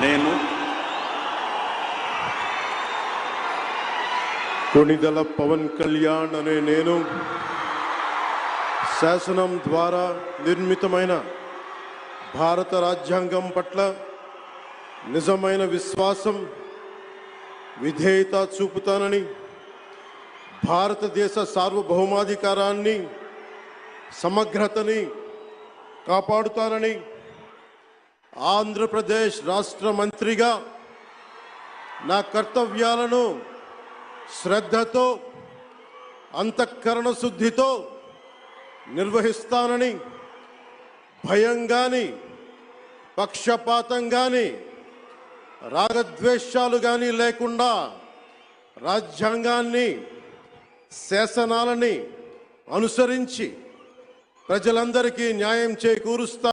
నేను కొణిదెల పవన్ కళ్యాణ్ అనే నేను శాసనం ద్వారా నిర్మితమైన భారత రాజ్యాంగం పట్ల నిజమైన విశ్వాసం విధేయత చూపుతానని, భారతదేశ సార్వభౌమాధికారాన్ని సమగ్రతని కాపాడుతానని, ఆంధ్రప్రదేశ్ రాష్ట్ర మంత్రిగా నా కర్తవ్యాలను శ్రద్ధతో అంతఃకరణ శుద్ధితో నిర్వహిస్తానని, భయం గాని పక్షపాతం గాని రాగద్వేషాలు గాని లేకుండా రాజ్యాంగాన్ని శాసనాలని అనుసరించి ప్రజలందరికీ న్యాయం చేకూరుస్తా